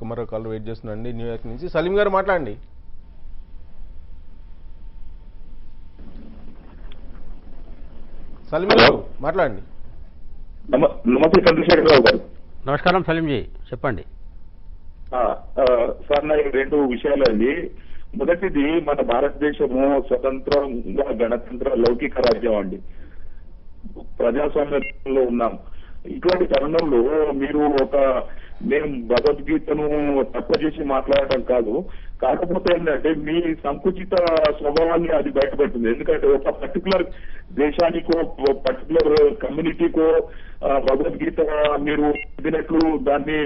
మరో call wait చేస్తున్నాండి New York నుంచి. సలీం గారు మాట్లాడండి. సలీం గారు మాట్లాడండి. నమస్తే చంద్రశేఖరరావు గారు. నమస్కారం సలీంజీ, చెప్పండి. సార్ నాకు రెండు విషయాలు అండి. మొదటిది, మన భారతదేశము స్వతంత్రంగా గణతంత్ర లౌకిక రాజ్యం అండి, ప్రజాస్వామ్యంలో ఉన్నాం. ఇటువంటి తరుణంలో మీరు మేము భగవద్గీతను తక్కువ చేసి మాట్లాడటం కాదు, కాకపోతే ఏంటంటే మీ సంకుచిత స్వభావాన్ని అది బయటపడుతుంది. ఎందుకంటే ఒక పర్టికులర్ దేశానికో పర్టికులర్ కమ్యూనిటీకో భగవద్గీత మీరు చెప్పినట్లు దాన్ని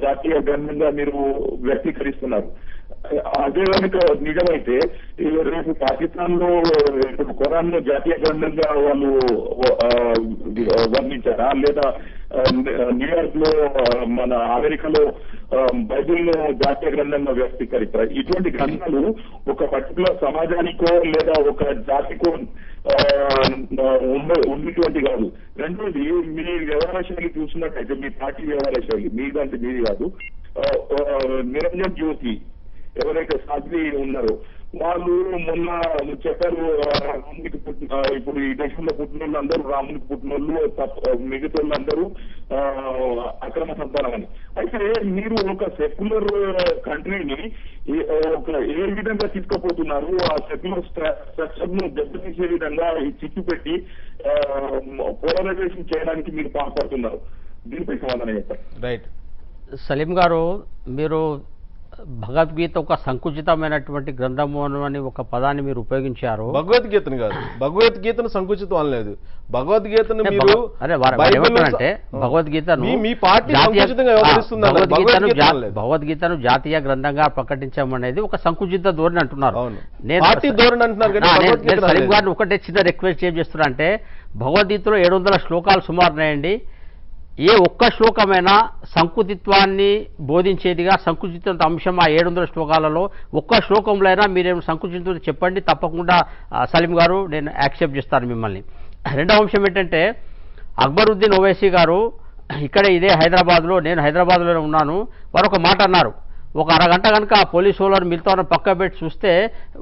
జాతీయ గ్రంథంగా మీరు వ్యక్తీకరిస్తున్నారు. అదే కనుక నిజమైతే రేపు పాకిస్తాన్ లో ఇప్పుడు ఖురాన్ జాతీయ గ్రంథంగా వాళ్ళు వర్ణించారా, లేదా న్యూయార్క్ లో మన అమెరికాలో బైబిల్ జాతీయ గ్రంథంగా వ్యక్తీకరిస్తారు? ఇటువంటి గ్రంథాలు ఒక పర్టికులర్ సమాజానికో లేదా ఒక జాతికో ఉన్నటువంటి కాదు. రెండోది, మీ వ్యవహార శైలి చూసినట్టయితే మీ పార్టీ వ్యవహార శైలి మీదంటే మీది కాదు. నిరంజన్ జ్యోతి ఎవరైతే సాధ్వి ఉన్నారో వాళ్ళు మొన్న చెప్పారు, రామునికి ఇప్పుడు ఈ దేశంలో పుట్టిన వాళ్ళందరూ రామునికి పుట్టిన వాళ్ళు, మిగతా వాళ్ళందరూ అక్రమ సంతానం అని. అయితే మీరు ఒక సెక్యులర్ కంట్రీని ఏ విధంగా తీసుకుపోతున్నారు? ఆ సెక్యులర్ స్ట్రక్చర్ ను దెబ్బతీసే విధంగా చిచ్చు పెట్టి పోలరైజేషన్ చేయడానికి మీరు పాల్పడుతున్నారు. దీనిపై సమాధానం చెప్పండి. రైట్. సలీం గారు, మీరు భగవద్గీత ఒక సంకుచితమైనటువంటి గ్రంథము అని ఒక పదాన్ని మీరు ఉపయోగించారు. భగవద్గీతను కాదు, భగవద్గీతను సంకుచితం అనలేదు. భగవద్గీతను మీరు అంటే భగవద్గీతను మీ పార్టీ సంకుచితంగా వ్యవహరిస్తున్నారు. భగవద్గీతను జాతీయ గ్రంథంగా ప్రకటించడం అనేది ఒక సంకుచిత ధోరణి అంటున్నారు. పార్టీ ధోరణి అంటున్నారు. సలీం గారిని ఒకటే చిన్న రిక్వెస్ట్ ఏం చేస్తున్నా అంటే, భగవద్గీతలో 700 శ్లోకాలు సుమారు ఉన్నాయండి. ఏ ఒక్క శ్లోకమైనా సంకుచిత్వాన్ని బోధించేదిగా, సంకుచిత అంశం ఆ 700 శ్లోకాలలో ఒక్క శ్లోకంలో అయినా మీరేమో సంకుచితం చెప్పండి, తప్పకుండా సలీం గారు నేను యాక్సెప్ట్ చేస్తాను మిమ్మల్ని. రెండవ అంశం ఏంటంటే, అక్బరుద్దీన్ ఓవైసీ గారు ఇక్కడే ఇదే హైదరాబాద్లో, నేను హైదరాబాద్లోనే ఉన్నాను, వారు ఒక మాట అన్నారు. ఒక అరగంట కనుక పోలీసు వాళ్ళని మిగతా పక్క పెట్టి చూస్తే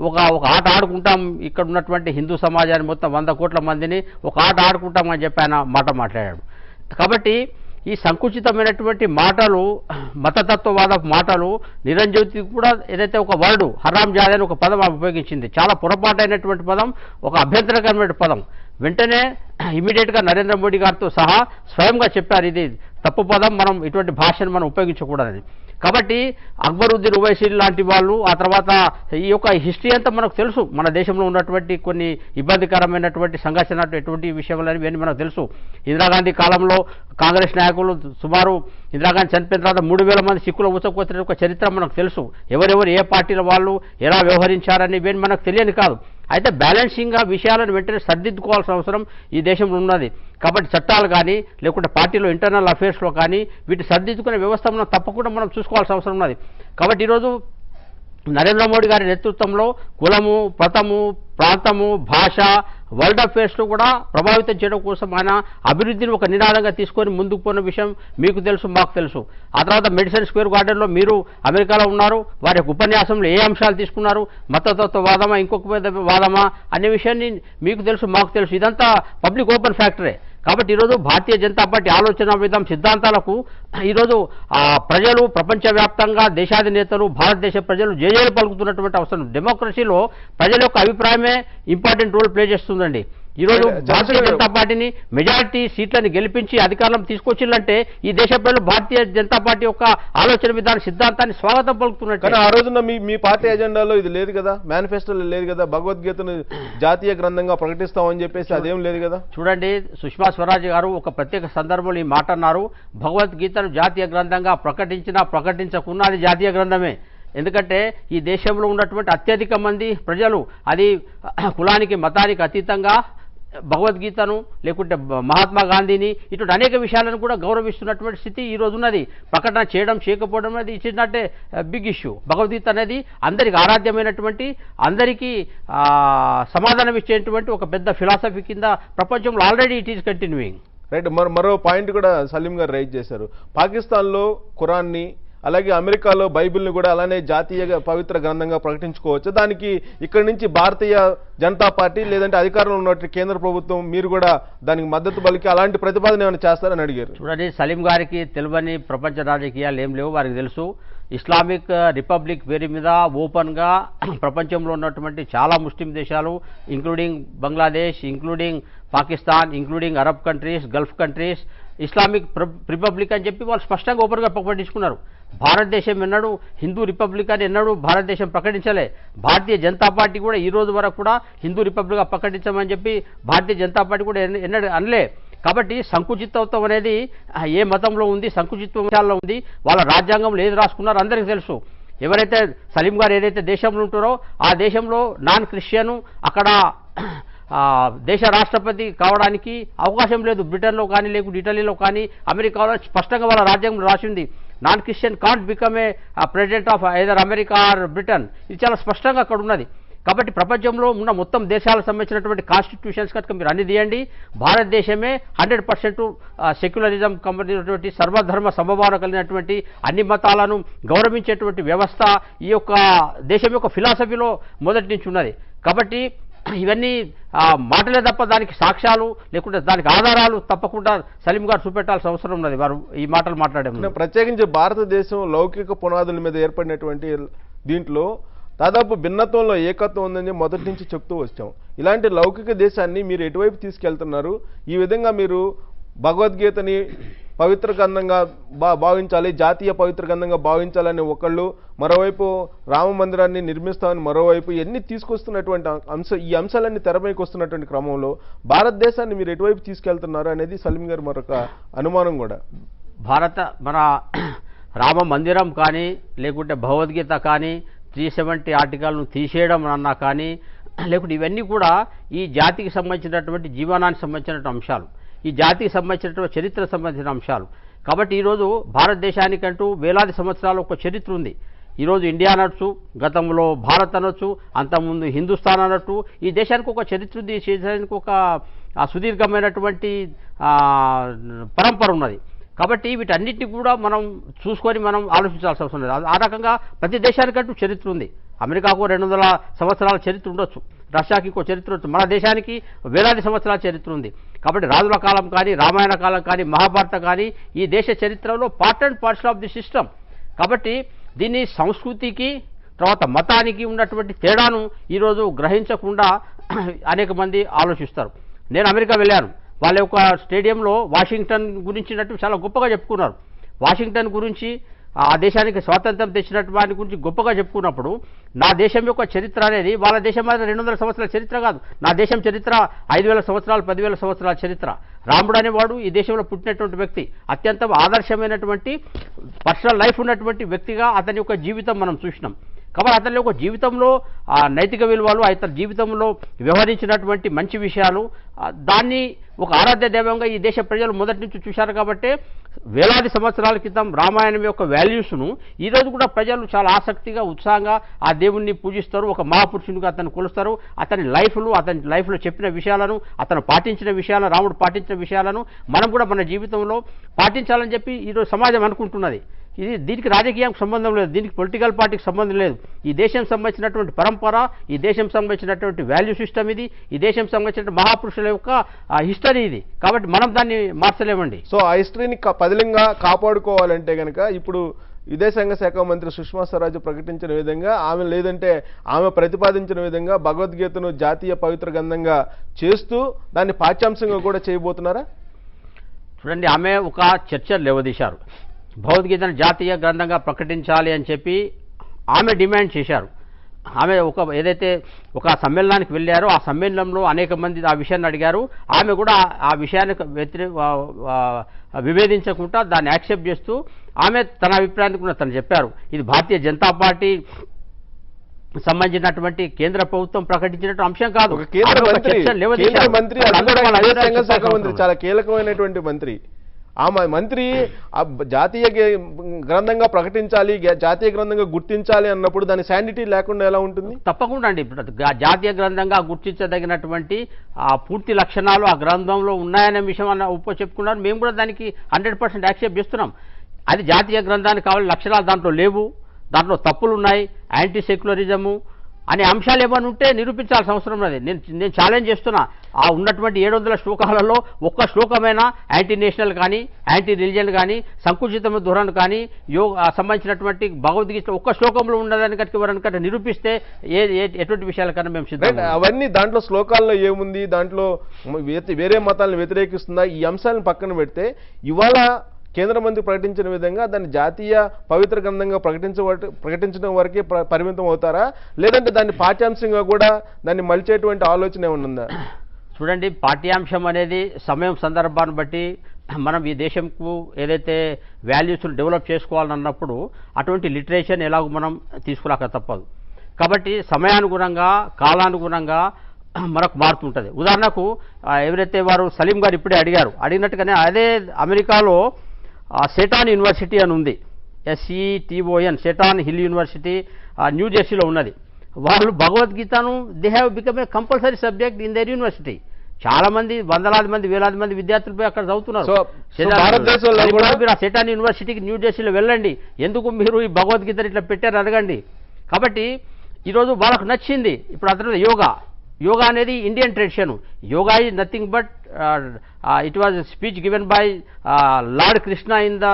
ఒక ఆట ఆడుకుంటాం, ఇక్కడ ఉన్నటువంటి హిందూ సమాజాన్ని మొత్తం 100 కోట్ల మందిని ఒక ఆట ఆడుకుంటామని చెప్పి ఆయన మాట మాట్లాడాడు. కాబట్టి ఈ సంకుచితమైనటువంటి మాటలు, మతతత్వవాద మాటలు, నిరంజ్యోతి కూడా ఏదైతే ఒక వర్డు హరాం జాదే అని ఒక పదం ఉపయోగించింది, చాలా పొరపాటైనటువంటి పదం, ఒక అభ్యంతరకరమైన పదం. వెంటనే ఇమీడియట్గా నరేంద్ర మోడీ గారితో సహా స్వయంగా చెప్పారు, ఇది తప్పు పదం, మనం ఇటువంటి భాషను మనం ఉపయోగించకూడదని. కాబట్టి అక్బరుద్దీన్ ఓవైసీ లాంటి వాళ్ళు, ఆ తర్వాత ఈ యొక్క హిస్టరీ అంతా మనకు తెలుసు. మన దేశంలో ఉన్నటువంటి కొన్ని ఇబ్బందికరమైనటువంటి సంఘర్షణ ఎటువంటి విషయాలు ఇవన్నీ మనకు తెలుసు. ఇందిరాగాంధీ కాలంలో కాంగ్రెస్ నాయకులు సుమారు ఇందిరాగాంధీ చనిపోయిన తర్వాత 3000 మంది సిక్కులు ఊచకొచ్చిన ఒక చరిత్ర మనకు తెలుసు. ఎవరెవరు ఏ పార్టీల వాళ్ళు ఎలా వ్యవహరించారని ఇవన్నీ మనకు తెలియని కాదు. అయితే బ్యాలెన్సింగ్గా విషయాలను వెంటనే సర్దిద్దుకోవాల్సిన అవసరం ఈ దేశంలో ఉన్నది. కాబట్టి చట్టాలు కానీ లేకుంటే పార్టీలో ఇంటర్నల్ అఫేర్స్లో కానీ వీటి సర్దిద్దుకునే వ్యవస్థ మనం తప్పకుండా మనం చూసుకోవాల్సిన అవసరం ఉన్నది. కాబట్టి ఈరోజు నరేంద్ర మోడీ గారి నేతృత్వంలో కులము, మతము, ప్రాంతము, భాష, వరల్డ్ అఫేర్స్లో కూడా ప్రభావితం చేయడం కోసం ఆయన అభివృద్ధిని ఒక నినాదంగా తీసుకొని ముందుకు పోయిన విషయం మీకు తెలుసు, మాకు తెలుసు. ఆ తర్వాత మెడిసిన్ స్క్వేర్ గార్డెన్లో మీరు అమెరికాలో ఉన్నారు, వారి ఉపన్యాసంలో ఏ అంశాలు తీసుకున్నారు, మతతత్వ వాదమా ఇంకొక వాదమా అనే విషయాన్ని మీకు తెలుసు, మాకు తెలుసు. ఇదంతా పబ్లిక్ ఓపెన్ ఫ్యాక్టరే. కాబట్టి ఈరోజు భారతీయ జనతా పార్టీ ఆలోచన విధానం, సిద్ధాంతాలకు ఈరోజు ప్రజలు ప్రపంచవ్యాప్తంగా దేశాధినేతలు, భారతదేశ ప్రజలు జేజేలు పలుకుతున్నటువంటి అవసరం. డెమోక్రసీలో ప్రజల యొక్క అభిప్రాయమే ఇంపార్టెంట్ రోల్ ప్లే చేస్తుందండి. ఈరోజు భారతీయ జనతా పార్టీని మెజారిటీ సీట్లను గెలిపించి అధికారం తీసుకొచ్చిందంటే ఈ దేశ ప్రజలు భారతీయ జనతా పార్టీ యొక్క ఆలోచన విధాన సిద్ధాంతాన్ని స్వాగతం పలుకుతున్నట్టు. కానీ ఆ రోజున మీ పార్టీ ఎజెండాలో ఇది లేదు కదా, మేనిఫెస్టోలో లేదు కదా, భగవద్గీతను జాతీయ గ్రంథంగా ప్రకటిస్తామని చెప్పేసి అదేం లేదు కదా. చూడండి, సుష్మా స్వరాజ్ గారు ఒక ప్రత్యేక సందర్భంలో ఈ మాట అన్నారు, భగవద్గీతను జాతీయ గ్రంథంగా ప్రకటించినా ప్రకటించకున్నా అది జాతీయ గ్రంథమే. ఎందుకంటే ఈ దేశంలో ఉన్నటువంటి అత్యధిక మంది ప్రజలు, అది కులానికి మతానికి అతీతంగా భగవద్గీతను లేకుంటే మహాత్మా గాంధీని ఇటువంటి అనేక విషయాలను కూడా గౌరవిస్తున్నటువంటి స్థితి ఈ రోజు ఉన్నది. ప్రకటన చేయడం చేయకపోవడం అనేది it's not a big issue. Bhagavad Gita అనేది అందరికి ఆరాధ్యమైనటువంటి, అందరికీ సమాధానం ఇచ్చేటువంటి ఒక పెద్ద ఫిలాసఫీ కింద ప్రపంచంలో already it is continuing. Right. మరో పాయింట్ కూడా సలీం గారు రైజ్ చేశారు. పాకిస్తాన్లో ఖురాన్ని అలాగే అమెరికాలో బైబిల్ని కూడా అలానే జాతీయ పవిత్ర గ్రంథంగా ప్రకటించుకోవచ్చు. దానికి ఇక్కడి నుంచి భారతీయ జనతా పార్టీ లేదంటే అధికారంలో ఉన్నటువంటి కేంద్ర ప్రభుత్వం మీరు కూడా దానికి మద్దతు పలికి అలాంటి ప్రతిపాదన ఏమైనా చేస్తారని అడిగారు. చూడండి, సలీం గారికి తెలియని ప్రపంచ రాజకీయాలు ఏం లేవు, వారికి తెలుసు. ఇస్లామిక్ రిపబ్లిక్ పేరు మీద ఓపెన్గా ప్రపంచంలో ఉన్నటువంటి చాలా ముస్లిం దేశాలు, including Bangladesh, including Pakistan, including Arab countries, Gulf countries, Islamic republic అని చెప్పి వాళ్ళు స్పష్టంగా ఓపెన్గా ప్రకటించుకున్నారు. భారతదేశం ఎన్నడూ హిందూ రిపబ్లిక్ అని ఎన్నడూ భారతదేశం ప్రకటించలే. భారతీయ జనతా పార్టీ కూడా ఈ రోజు వరకు కూడా హిందూ రిపబ్లిక్గా ప్రకటించమని చెప్పి భారతీయ జనతా పార్టీ కూడా ఎన్నడూ అనలే. కాబట్టి సంకుచితత్వం అనేది ఏ మతంలో ఉంది, సంకుచిత్వంలో ఉంది, వాళ్ళ రాజ్యాంగంలో ఏది రాసుకున్నారో అందరికీ తెలుసు. ఎవరైతే సలీం గారు ఏదైతే దేశంలో ఉంటారో ఆ దేశంలో నాన్ క్రిస్టియన్ అక్కడ దేశ రాష్ట్రపతి కావడానికి అవకాశం లేదు. బ్రిటన్లో కానీ లేకుంటే ఇటలీలో కానీ అమెరికాలో స్పష్టంగా వాళ్ళ రాజ్యాంగంలో రాసింది non Christian can't become a president of either America or Britain. ఇది చాలా స్పష్టంగా అక్కడ ఉన్నది. కాబట్టి ప్రపంచంలో ఉన్న మొత్తం దేశాలకు సంబంధించినటువంటి కాన్స్టిట్యూషన్స్ కనుక మీరు అన్ని తీయండి, భారతదేశమే 100% సెక్యులరిజం కంపెనటువంటి సర్వధర్మ సమభావన కలిగినటువంటి అన్ని మతాలను గౌరవించేటువంటి వ్యవస్థ ఈ యొక్క దేశం యొక్క ఫిలాసఫీలో మొదటి నుంచి ఉన్నది. కాబట్టి ఇవన్నీ మాటలే తప్ప దానికి సాక్ష్యాలు లేకుంటే దానికి ఆధారాలు తప్పకుండా సలీం గారు చూపెట్టాల్సిన అవసరం ఉన్నది. వారు ఈ మాటలు మాట్లాడే ప్రత్యేకించి భారతదేశం లౌకిక పునాదుల మీద ఏర్పడినటువంటి దీంట్లో దాదాపు భిన్నత్వంలో ఏకత్వం ఉందని మొదటి నుంచి చెప్తూ వచ్చాం. ఇలాంటి లౌకిక దేశాన్ని మీరు ఎటువైపు తీసుకెళ్తున్నారు? ఈ విధంగా మీరు భగవద్గీతని పవిత్ర గ్రంథంగా భావించాలి, జాతీయ పవిత్ర గ్రంథంగా భావించాలని ఒకళ్ళు, మరోవైపు రామ మందిరాన్ని నిర్మిస్తామని మరోవైపు ఎన్ని తీసుకొస్తున్నటువంటి ఈ అంశాలన్నీ తెరపైకి వస్తున్నటువంటి క్రమంలో భారతదేశాన్ని మీరు ఎటువైపు తీసుకెళ్తున్నారు అనేది సలీం గారు మరొక అనుమానం కూడా. మన రామ మందిరం కానీ లేకుంటే భగవద్గీత కానీ 370 ఆర్టికల్ను తీసేయడం అన్నా కానీ లేకుంటే ఇవన్నీ కూడా ఈ జాతికి సంబంధించినటువంటి జీవనానికి సంబంధించినటువంటి అంశాలు, ఈ జాతికి సంబంధించినటువంటి చరిత్రకు సంబంధించిన అంశాలు. కాబట్టి ఈరోజు భారతదేశానికంటూ వేలాది సంవత్సరాలు ఒక చరిత్ర ఉంది. ఈరోజు ఇండియా అనొచ్చు, గతంలో భారత్ అనొచ్చు, అంతకుముందు హిందుస్థాన్ అనొచ్చు. ఈ దేశానికి ఒక చరిత్ర ఉంది, ఈ దేశానికి ఒక సుదీర్ఘమైనటువంటి పరంపర ఉన్నది. కాబట్టి వీటన్నిటిని కూడా మనం చూసుకొని మనం ఆలోచించాల్సిన అవసరం లేదు. ఆ రకంగా ప్రతి దేశానికంటూ చరిత్ర ఉంది. అమెరికాకు 200 సంవత్సరాల చరిత్ర ఉండొచ్చు, రష్యాకి ఇంకో చరిత్ర ఉండొచ్చు, మన దేశానికి వేలాది సంవత్సరాల చరిత్ర ఉంది. కాబట్టి రాజుల కాలం కానీ, రామాయణ కాలం కానీ, మహాభారత కానీ ఈ దేశ చరిత్రలో part and parcel of the system. కాబట్టి దీన్ని సంస్కృతికి తర్వాత మతానికి ఉన్నటువంటి తేడాను ఈరోజు గ్రహించకుండా అనేక మంది ఆలోచిస్తారు. నేను అమెరికా వెళ్ళాను, వాళ్ళ యొక్క స్టేడియంలో వాషింగ్టన్ గురించినట్టు చాలా గొప్పగా చెప్పుకున్నారు. వాషింగ్టన్ గురించి ఆ దేశానికి స్వాతంత్రం తెచ్చినట్టు వారి గురించి గొప్పగా చెప్పుకున్నప్పుడు నా దేశం యొక్క చరిత్ర అనేది వాళ్ళ దేశం మీద 200 సంవత్సరాల చరిత్ర కాదు. నా దేశం చరిత్ర 5000 సంవత్సరాలు 10,000 సంవత్సరాల చరిత్ర. రాముడు అనేవాడు ఈ దేశంలో పుట్టినటువంటి వ్యక్తి, అత్యంత ఆదర్శమైనటువంటి పర్సనల్ లైఫ్ ఉన్నటువంటి వ్యక్తిగా అతని యొక్క జీవితం మనం చూసినాం. కాబట్టి అతని యొక్క జీవితంలో నైతిక విలువలు, అతని జీవితంలో వ్యవహరించినటువంటి మంచి విషయాలు, దాన్ని ఒక ఆరాధ్య దైవంగా ఈ దేశ ప్రజలు మొదటి నుంచి చూశారు. కాబట్టి వేలాది సంవత్సరాల క్రితం రామాయణం యొక్క వాల్యూస్ను ఈరోజు కూడా ప్రజలు చాలా ఆసక్తిగా ఉత్సాహంగా ఆ దేవుణ్ణి పూజిస్తారు, ఒక మహాపురుషునిగా అతను కొలుస్తారు. అతని లైఫ్లో చెప్పిన విషయాలను, అతను పాటించిన విషయాలను, రాముడు పాటించిన విషయాలను మనం కూడా మన జీవితంలో పాటించాలని చెప్పి ఈరోజు సమాజం అనుకుంటున్నది. దీనికి రాజకీయానికి సంబంధం లేదు, దీనికి పొలిటికల్ పార్టీకి సంబంధం లేదు. ఈ దేశం సంబంధించినటువంటి పరంపర, ఈ దేశం సంబంధించినటువంటి వాల్యూ సిస్టమ్ ఇది, ఈ దేశం సంబంధించిన మహాపురుషుల యొక్క హిస్టరీ ఇది. కాబట్టి మనం దాన్ని మార్చలేమండి. సో ఆ హిస్టరీని పదిలంగా కాపాడుకోవాలంటే కనుక ఇప్పుడు విదేశాంగ శాఖ మంత్రి సుష్మా స్వరాజ్ ప్రకటించిన విధంగా ఆమె ప్రతిపాదించిన విధంగా భగవద్గీతను జాతీయ పవిత్ర గ్రంథంగా చేస్తూ దాన్ని పాఠ్యాంశంగా కూడా చేయబోతున్నారా? చూడండి, ఆమె ఒక చర్చ లేవదీశారు. భగవద్గీతను జాతీయ గ్రంథంగా ప్రకటించాలి అని చెప్పి ఆమె డిమాండ్ చేశారు. ఆమె ఏదైతే ఒక సమ్మేళనానికి వెళ్ళారో ఆ సమ్మేళనంలో అనేక మంది ఆ విషయాన్ని అడిగారు. ఆమె కూడా ఆ విషయానికి విభేదించకుండా దాన్ని యాక్సెప్ట్ చేస్తూ ఆమె తన అభిప్రాయాన్ని కూడా తను చెప్పారు. ఇది భారతీయ జనతా పార్టీ సంబంధించినటువంటి కేంద్ర ప్రభుత్వం ప్రకటించినట్టు అంశం కాదు. చాలా కీలకమైనటువంటి మంత్రి, ఆమె మంత్రి జాతీయ గ్రంథంగా ప్రకటించాలి, జాతీయ గ్రంథంగా గుర్తించాలి అన్నప్పుడు దాని శానిటీ లేకుండా ఎలా ఉంటుంది? తప్పకుండా అండి. జాతీయ గ్రంథంగా గుర్తించదగినటువంటి ఆ పూర్తి లక్షణాలు ఆ గ్రంథంలో ఉన్నాయనే విషయం చెప్పుకున్నారు. మేము కూడా దానికి 100% యాక్సెప్ట్ చేస్తున్నాం. అది జాతీయ గ్రంథానికి కావాలి లక్షణాలు దాంట్లో లేవు, దాంట్లో తప్పులు ఉన్నాయి, యాంటీ సెక్యులరిజము అనే అంశాలు ఏమైనా ఉంటే నిరూపించాల్సిన అవసరం ఉన్నది. నేను ఛాలెంజ్ చేస్తున్నా, ఆ ఉన్నటువంటి 700 శ్లోకాలలో ఒక్క శ్లోకమైనా యాంటీ నేషనల్ కానీ, యాంటీ రిలిజియన్ కానీ, సంకుచితమైన ధోరణి కానీ, సంబంధించినటువంటి భగవద్గీత ఒక్క శ్లోకంలో ఉన్నదాని కనుక నిరూపిస్తే ఎటువంటి విషయాలకన్నా మేము సిద్ధం. అవన్నీ దాంట్లో శ్లోకాల్లో ఏముంది, దాంట్లో వేరే మతాలను వ్యతిరేకిస్తుందా, ఈ అంశాలను పక్కన పెడితే ఇవాళ కేంద్ర మంత్రి ప్రకటించిన విధంగా దాన్ని జాతీయ పవిత్ర గ్రంథంగా ప్రకటించడం వరకే పరిమితం అవుతారా, లేదంటే దాన్ని పాఠ్యాంశంగా కూడా దాన్ని మలిచేటువంటి ఆలోచన ఏమైనా ఉందా? చూడండి, పాఠ్యాంశం అనేది సమయం సందర్భాన్ని బట్టి మనం ఈ దేశంకు ఏదైతే వాల్యూస్ను డెవలప్ చేసుకోవాలన్నప్పుడు అటువంటి లిటరేచర్ని ఎలాగో మనం తీసుకురాక తప్పదు. కాబట్టి సమయానుగుణంగా కాలానుగుణంగా మనకు మారుతుంటుంది. ఉదాహరణకు ఎవరైతే వారు సలీం గారు ఇప్పుడే అడిగినట్టుగానే అదే అమెరికాలో సెటాన్ యూనివర్సిటీ అని ఉంది, SETON, Seton hill university new జెర్సీలో ఉన్నది. వాళ్ళు భగవద్గీతను they have become a compulsory subject in there university. చాలా మంది, వందలాది మంది, వేలాది మంది విద్యార్థులు పోయి అక్కడ చదువుతున్నారు. మీరు ఆ సెటాన్ యూనివర్సిటీకి న్యూ జెర్సీలో వెళ్ళండి, ఎందుకు మీరు ఈ భగవద్గీతను ఇట్లా పెట్టారు అడగండి. కాబట్టి ఈరోజు వాళ్ళకు నచ్చింది. ఇప్పుడు అతను యోగా అనేది Indian tradition. Yoga is nothing but it was speech given by lord Krishna in the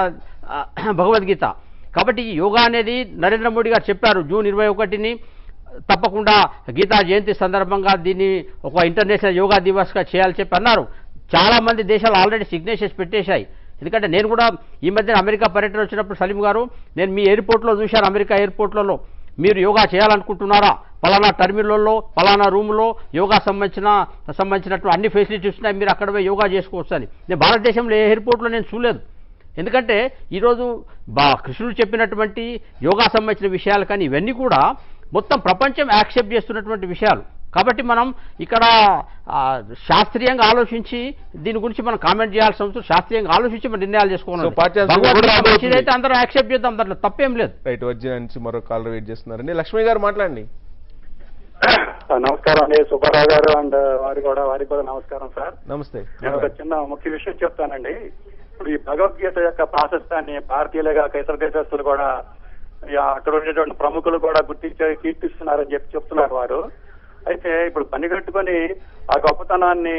Bhagavad Gita. కాబట్టి ఈ యోగా అనేది నరేంద్ర మోడీ గారు చెప్పారు జూన్ 21ని తప్పకుండా గీతా జయంతి సందర్భంగా దీన్ని ఒక ఇంటర్నేషనల్ యోగా దివస్గా చేయాలని చెప్పి అన్నారు. చాలామంది దేశాలు ఆల్రెడీ సిగ్నేచర్స్ పెట్టేశాయి. ఎందుకంటే నేను కూడా ఈ మధ్యన అమెరికా పర్యటన వచ్చినప్పుడు సలీం గారు, నేను మీ ఎయిర్పోర్ట్లో చూశాను, అమెరికా ఎయిర్పోర్ట్లలో మీరు యోగా చేయాలనుకుంటున్నారా, పలానా టర్మినల్లో పలానా రూమ్లో యోగా సంబంధించినట్టు అన్ని ఫెసిలిటీస్ ఉన్నాయి, మీరు అక్కడ పోయి యోగా చేసుకోవచ్చు అని. నేను భారతదేశంలో ఏ ఎయిర్పోర్ట్లో నేను చూడలేదు. ఎందుకంటే ఈరోజు కృష్ణుడు చెప్పినటువంటి యోగా సంబంధించిన విషయాలు కానీ ఇవన్నీ కూడా మొత్తం ప్రపంచం యాక్సెప్ట్ చేస్తున్నటువంటి విషయాలు. కాబట్టి మనం ఇక్కడ శాస్త్రీయంగా ఆలోచించి దీని గురించి మనం కామెంట్ చేయాల్సిన అవసరం, శాస్త్రీయంగా ఆలోచించి మనం నిర్ణయాలు చేసుకోవాలి. అయితే అందరూ యాక్సెప్ట్ చేద్దాం, దాంట్లో తప్పేం లేదు. రైట్, వర్జిన్ నుంచి మరో కాల్ వెయిట్ చేస్తున్నారండి. లక్ష్మి గారు మాట్లాడండి. నమస్కారం అండి, సుబ్బారావు గారు అండ్ వారికి కూడా నమస్కారం సార్. నమస్తే. నేను ఒక చిన్న ముఖ్య విషయం చెప్తానండి. ఇప్పుడు ఈ భగవద్గీత యొక్క ప్రాశస్త్యాన్ని భారతీయులుగా ఇతర దేశస్తులు కూడా అక్కడ ఉండేటువంటి ప్రముఖులు కూడా కీర్తిస్తున్నారని చెప్తున్నారు వారు. అయితే ఇప్పుడు పని కట్టుకొని ఆ గొప్పతనాన్ని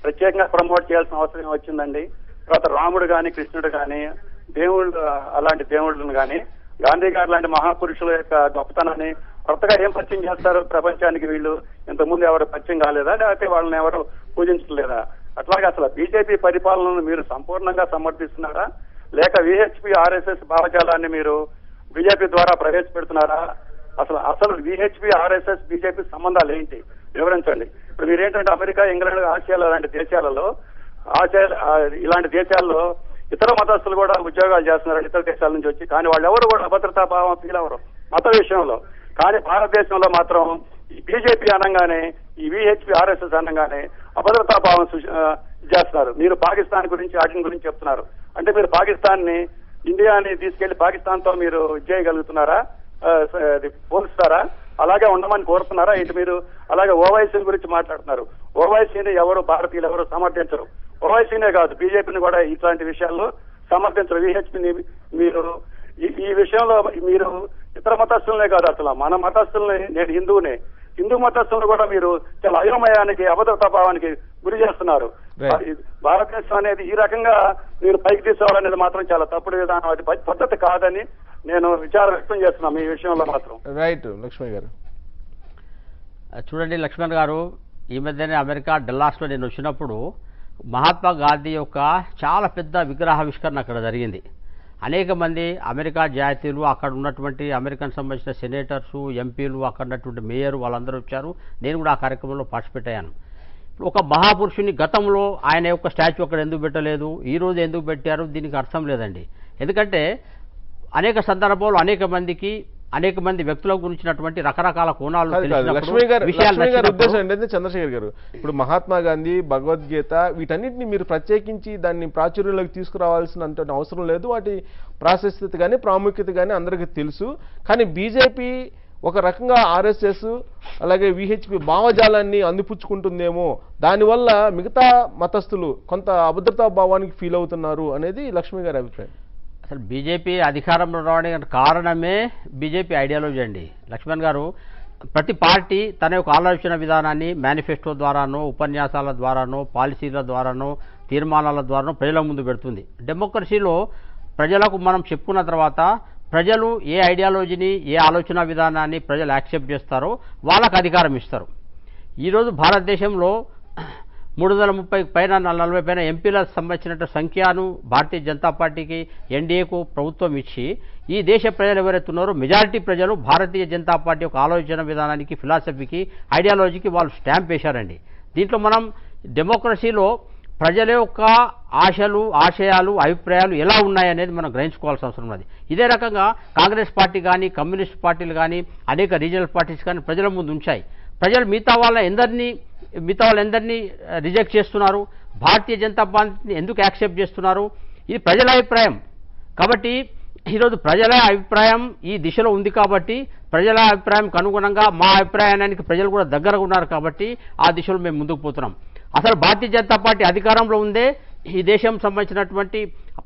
ప్రత్యేకంగా ప్రమోట్ చేయాల్సిన అవసరం వచ్చిందండి. తర్వాత రాముడు కానీ కృష్ణుడు కానీ దేవుళ్ళు, అలాంటి దేవుళ్ళను కానీ గాంధీ గారు లాంటి మహాపురుషుల యొక్క గొప్పతనాన్ని కొత్తగా ఏం పరిచయం చేస్తారు ప్రపంచానికి? వీళ్ళు ఇంతకుముందు ఎవరు పరిచయం కాలేదా, లేకపోతే వాళ్ళని ఎవరు పూజించలేదా? అట్లాగే అసలు బీజేపీ పరిపాలనను మీరు సంపూర్ణంగా సమర్థిస్తున్నారా, లేక విహెచ్పి RSS భావజాలాన్ని మీరు బీజేపీ ద్వారా ప్రవేశపెడుతున్నారా? అసలు విహెచ్పి RSS బీజేపీ సంబంధాలు ఏంటి వివరించండి. ఇప్పుడు మీరేంటంటే అమెరికా, ఇంగ్లాండ్, ఆసియాలో లాంటి దేశాలలో ఇలాంటి దేశాల్లో ఇతర మతస్థులు కూడా ఉద్యోగాలు చేస్తున్నారు ఇతర దేశాల నుంచి వచ్చి. కానీ వాళ్ళు ఎవరు కూడా అభద్రతా భావం ఫీల్ అవ్వరు మత విషయంలో. కానీ భారతదేశంలో మాత్రం ఈ బీజేపీ అనగానే, ఈ విహెచ్పి RSS అనగానే అభద్రతా భావం చేస్తున్నారు. మీరు పాకిస్తాన్ గురించి వాటి గురించి చెప్తున్నారు. అంటే మీరు పాకిస్తాన్ని, ఇండియాని తీసుకెళ్లి పాకిస్తాన్ తో మీరు చేయగలుగుతున్నారా, పోలుస్తారా, అలాగే ఉండమని కోరుతున్నారా ఏంటి మీరు? అలాగే ఓవైసీ గురించి మాట్లాడుతున్నారు. ఓవైసీని ఎవరు భారతీయులు ఎవరు సమర్థించరు. ఓవైసీనే కాదు, బీజేపీని కూడా ఇట్లాంటి విషయాల్లో సమర్థించరు. విహెచ్పిని మీరు ఈ విషయంలో మీరు ఇతర మతస్థులనే కాదు, అసలు మన మతస్థుల్ని, నేను హిందువునే, హిందూ మతస్థులను కూడా మీరు చాలా అయోమయానికి, అభద్రతా భావానికి గురి చేస్తున్నారు. భారతదేశం అనేది ఈ రకంగా మీరు పైకి తీసుకోవాలనేది మాత్రం చాలా తప్పుడు విధానం, అది పద్ధతి కాదని నేను విచారం వ్యక్తం చేస్తున్నాను మీ విషయంలో మాత్రం. రైట్ లక్ష్మణ్ గారు. చూడండి లక్ష్మణ్ గారు, ఈ మధ్యనే అమెరికా డల్లాస్లో నేను వచ్చినప్పుడు మహాత్మా గాంధీ యొక్క చాలా పెద్ద విగ్రహావిష్కరణ అక్కడ జరిగింది. అనేక మంది అమెరికా జాతీయులు, అక్కడ ఉన్నటువంటి అమెరికన్ సంబంధించిన సెనేటర్సు, ఎంపీలు, అక్కడ ఉన్నటువంటి మేయర్ వాళ్ళందరూ వచ్చారు. నేను కూడా ఆ కార్యక్రమంలో పార్టిసిపేట్ అయ్యాను. ఒక మహాపురుషుని గతంలో ఆయన యొక్క స్టాచ్యూ అక్కడ ఎందుకు పెట్టలేదు, ఈ రోజు ఎందుకు పెట్టారు, దీనికి అర్థం లేదండి. ఎందుకంటే అనేక సందర్భాలు అనేక మంది వ్యక్తుల గురించినటువంటి రకరకాల కోణాలు లక్ష్మీ గారు ఉద్దేశం ఏంటంటే, చంద్రశేఖర్ గారు, ఇప్పుడు మహాత్మా గాంధీ, భగవద్గీత వీటన్నిటిని మీరు ప్రత్యేకించి దాన్ని ప్రాచుర్యంలోకి తీసుకురావాల్సినంత అవసరం లేదు. వాటి ప్రాశస్త్యత కానీ ప్రాముఖ్యత కానీ అందరికీ తెలుసు. కానీ బీజేపీ ఒక రకంగా RSS అలాగే విహెచ్పి భావజాలాన్ని అందిపుచ్చుకుంటుందేమో, దానివల్ల మిగతా మతస్థులు కొంత అభద్రతా భావానికి ఫీల్ అవుతున్నారు అనేది లక్ష్మీ గారి అభిప్రాయం. అసలు బీజేపీ అధికారంలో రావడానికి కారణమే బీజేపీ ఐడియాలజీ అండి. లక్ష్మణ్ గారు, ప్రతి పార్టీ తన యొక్క ఆలోచన విధానాన్ని మేనిఫెస్టో ద్వారానో, ఉపన్యాసాల ద్వారానో, పాలసీల ద్వారానో, తీర్మానాల ద్వారానో ప్రజల ముందు పెడుతుంది. డెమోక్రసీలో ప్రజలకు మనం చెప్పుకున్న తర్వాత ప్రజలు ఏ ఐడియాలజీని, ఏ ఆలోచన విధానాన్ని ప్రజలు యాక్సెప్ట్ చేస్తారో వాళ్ళకు అధికారం ఇస్తారు. ఈరోజు భారతదేశంలో 330 పైన 40 పైన ఎంపీలకు సంబంధించిన సంఖ్యను భారతీయ జనతా పార్టీకి, ఎన్డీఏకు ప్రభుత్వం ఇచ్చి ఈ దేశ ప్రజలు ఎవరైతే ఉన్నారో మెజారిటీ ప్రజలు భారతీయ జనతా పార్టీ యొక్క ఆలోచన విధానానికి, ఫిలాసఫీకి, ఐడియాలజీకి వాళ్ళు స్టాంప్ వేశారండి. దీంట్లో మనం డెమోక్రసీలో ప్రజల యొక్క ఆశలు, ఆశయాలు, అభిప్రాయాలు ఎలా ఉన్నాయనేది మనం గ్రహించుకోవాల్సిన అవసరం ఉన్నది. ఇదే రకంగా కాంగ్రెస్ పార్టీ కానీ, కమ్యూనిస్ట్ పార్టీలు కానీ, అనేక రీజనల్ పార్టీస్ కానీ ప్రజల ముందు ఉంచాయి. ప్రజలు మిగతా వాళ్ళందరినీ రిజెక్ట్ చేస్తున్నారు, భారతీయ జనతా పార్టీని ఎందుకు యాక్సెప్ట్ చేస్తున్నారు, ఇది ప్రజల అభిప్రాయం. కాబట్టి ఈరోజు ప్రజల అభిప్రాయం ఈ దిశలో ఉంది కాబట్టి ప్రజల అభిప్రాయంకి అనుగుణంగా మా అభిప్రాయానికి ప్రజలు కూడా దగ్గరగా ఉన్నారు కాబట్టి ఆ దిశలో మేము ముందుకు పోతున్నాం. అసలు భారతీయ జనతా పార్టీ అధికారంలో ఉందే ఈ దేశం సంబంధించినటువంటి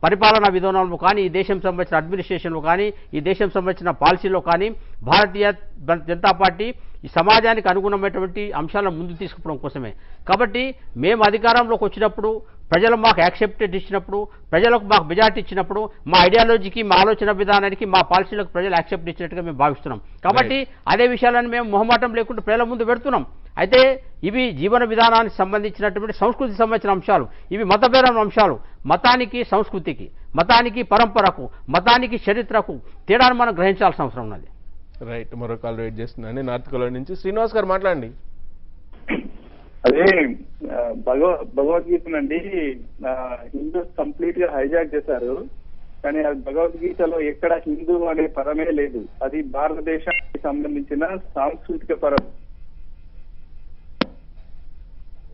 పరిపాలనా విధానంలో కానీ, ఈ దేశం సంబంధించిన అడ్మినిస్ట్రేషన్లో కానీ, ఈ దేశం సంబంధించిన పాలసీలో కానీ భారతీయ జనతా పార్టీ ఈ సమాజానికి అనుగుణమైనటువంటి అంశాలను ముందు తీసుకుపోవడం కోసమే. కాబట్టి మేము అధికారంలోకి వచ్చినప్పుడు, ప్రజలు మాకు యాక్సెప్టెడ్ ఇచ్చినప్పుడు, ప్రజలకు మాకు మెజార్టీ ఇచ్చినప్పుడు, మా ఐడియాలజీకి, మా ఆలోచన విధానానికి, మా పాలసీలకు ప్రజలు యాక్సెప్ట్ ఇచ్చినట్టుగా మేము భావిస్తున్నాం. కాబట్టి అదే విషయాలను మేము మొహమాటం లేకుండా ప్రజల ముందు పెడుతున్నాం. అయితే ఇవి జీవన విధానానికి సంబంధించినటువంటి, సంస్కృతికి సంబంధించిన అంశాలు, ఇవి మతపరమైన అంశాలు. మతానికి సంస్కృతికి, మతానికి పరంపరకు, మతానికి చరిత్రకు తేడాను మనం గ్రహించాల్సిన అవసరం ఉన్నది. రైట్, మరో కాల్ వెయిట్ చేస్తున్నాను. నార్త్ కోలార్ నుంచి శ్రీనివాస్ గారు మాట్లాడండి. అదే భగవద్గీతనండి హిందూస్ కంప్లీట్ గా హైజాక్ చేశారు. కానీ అది భగవద్గీతలో ఎక్కడ హిందూ అనే పదమే లేదు. అది భారతదేశానికి సంబంధించిన సాంస్కృతిక పరం.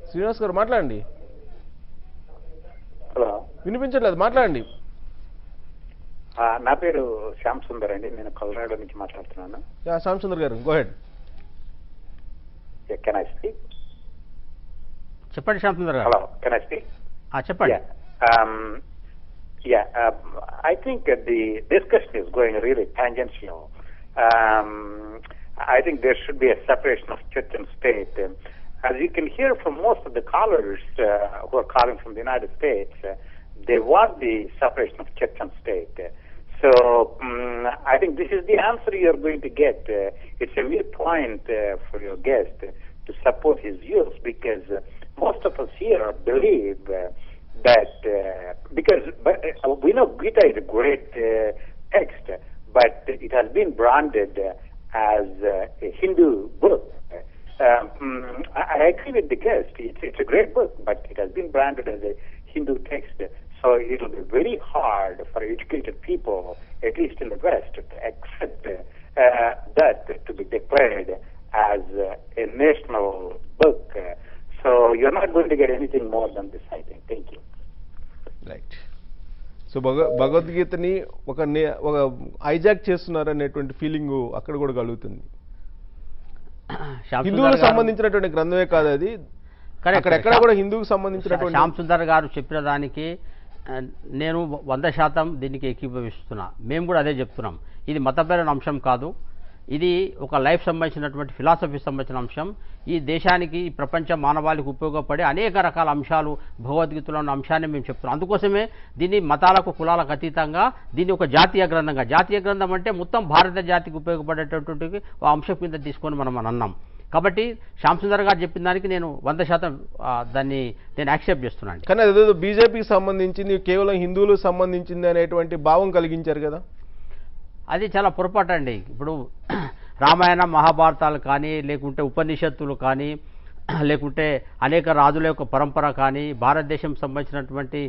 శ్రీనివాస్ గారు మాట్లాడండి. హలో, వినిపించట్లేదు, మాట్లాడండి. నా పేరు శ్యామ్ సుందర్ అండి, నేను కొలరాడో నుంచి మాట్లాడుతున్నాను. శ్యామ్ సుందర్ గారు, go head. Can I speak? చెప్పండి శ్యామ్ సుందర్ గారు. Hello, can I speak? చెప్పండి. I think the discussion is going really tangential. I think there should be a separation of church and state. As you can hear from most of the callers who are calling from the United States, they want the separation of church and state. So I think this is the answer you are going to get. It's a weak point for your guest to support his views, because most of us here believe that because we know Gita is a great text, but it has been branded as a Hindu book. I agree with the guest. It's a great book, but it has been branded as a Hindu text. So it will be very hard for educated people, at least in the West, to accept that to be declared as a national book. So you're not going to get anything more than this, I think. Thank you. Right. So భగవద్గీతని ఒక hijack చేస్తున్నారు అనేటువంటి feeling అక్కడ కూడా కలుగుతుంది. హిందువులకు సంబంధించినటువంటి గ్రంథమే కాదు అది, అక్కడెక్కడ కూడా హిందువుకు సంబంధించినటువంటి. శ్యామ్ సుందర్ గారు చెప్పిన దానికి నేను 100% దీనికి ఏకీభవిస్తున్నా. మేము కూడా అదే చెప్తున్నాం. ఇది మతపరమైన అంశం కాదు, ఇది ఒక లైఫ్ సంబంధించినటువంటి ఫిలాసఫీ సంబంధించిన అంశం. ఈ దేశానికి, ఈ ప్రపంచ మానవాళికి ఉపయోగపడే అనేక రకాల అంశాలు భగవద్గీతలో ఉన్న అంశాన్ని మేము చెప్తున్నాం. అందుకోసమే దీన్ని మతాలకు, కులాలకు అతీతంగా దీన్ని ఒక జాతీయ గ్రంథంగా, జాతీయ గ్రంథం అంటే మొత్తం భారత జాతికి ఉపయోగపడేటటువంటి అంశం కింద తీసుకొని మనం అన్నాం. కాబట్టి శ్యామ్ సుందర్ గారు చెప్పిన దానికి నేను 100% దాన్ని నేను యాక్సెప్ట్ చేస్తున్నాను. కానీ అదేదో బీజేపీకి సంబంధించింది, కేవలం హిందువులకు సంబంధించింది అనేటువంటి భావం కలిగించారు కదా, అది చాలా పొరపాటు అండి. ఇప్పుడు రామాయణ మహాభారతాలు కానీ, లేకుంటే ఉపనిషత్తులు కానీ, లేకుంటే అనేక రాజుల యొక్క పరంపర కానీ, భారతదేశం సంబంధించినటువంటి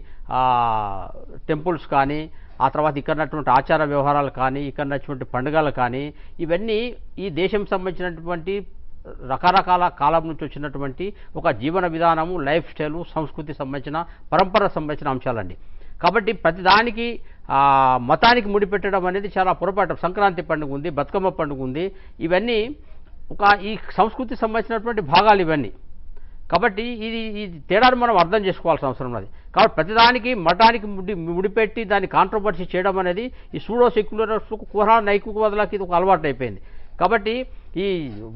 టెంపుల్స్ కానీ, ఆ తర్వాత ఇక్కడ ఉన్నటువంటి ఆచార వ్యవహారాలు కానీ, ఇక్కడ ఉన్నటువంటి పండుగలు కానీ, ఇవన్నీ ఈ దేశం సంబంధించినటువంటి రకరకాల కాలం నుంచి వచ్చినటువంటి ఒక జీవన విధానము, లైఫ్ స్టైలు, సంస్కృతి సంబంధించిన, పరంపర సంబంధించిన అంశాలండి. కాబట్టి ప్రతిదానికి మతానికి ముడిపెట్టడం అనేది చాలా పొరపాటు. సంక్రాంతి పండుగ ఉంది, బతుకమ్మ పండుగ ఉంది, ఇవన్నీ ఈ సంస్కృతి సంబంధించినటువంటి భాగాలు ఇవన్నీ. కాబట్టి ఈ తేడాను మనం అర్థం చేసుకోవాల్సిన అవసరం ఉన్నది. కాబట్టి ప్రతిదానికి మఠానికి ముడిపెట్టి దాన్ని కాంట్రవర్సీ చేయడం అనేది ఈ సూడో సెక్యులర్స్ కురాన్ నైతికవాదులకి ఇది ఒక అలవాటు అయిపోయింది. కాబట్టి ఈ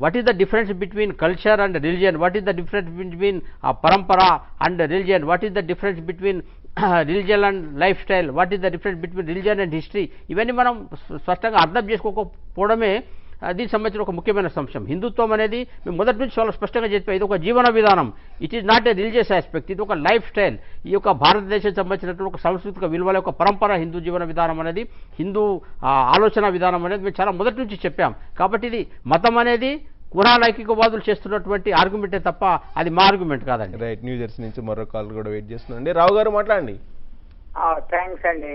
what is the difference between culture and religion, what is the difference between పరంపర and religion, what is the difference between religion and life style, what is the difference between religion and history, ఇవన్నీ మనం స్పష్టంగా అర్థం చేసుకోకపోవడమే దీనికి సంబంధించిన ఒక ముఖ్యమైన అంశం. హిందుత్వం అనేది మేము మొదటి నుంచి చాలా స్పష్టంగా చెప్పాం, ఇది ఒక జీవన విధానం, it is not a religious aspect, ఇది ఒక లైఫ్ స్టైల్. ఈ యొక్క భారతదేశానికి సంబంధించినటువంటి ఒక సాంస్కృతిక విలువల యొక్క పరంపర హిందూ జీవన విధానం అనేది, హిందూ ఆలోచన విధానం అనేది మేము చాలా మొదటి నుంచి చెప్పాం. కాబట్టి ఇది మతం అనేది ఖురాన్ ఐక్యవాదులు చేస్తున్నటువంటి ఆర్గ్యుమెంటే తప్ప అది మా ఆర్గ్యుమెంట్ కాదండి. రైట్, న్యూ జెర్సీ నుంచి మరో కాల్ కూడా వెయిట్ చేస్తున్నాండి. రావు గారు మాట్లాడండి. థ్యాంక్స్ అండి.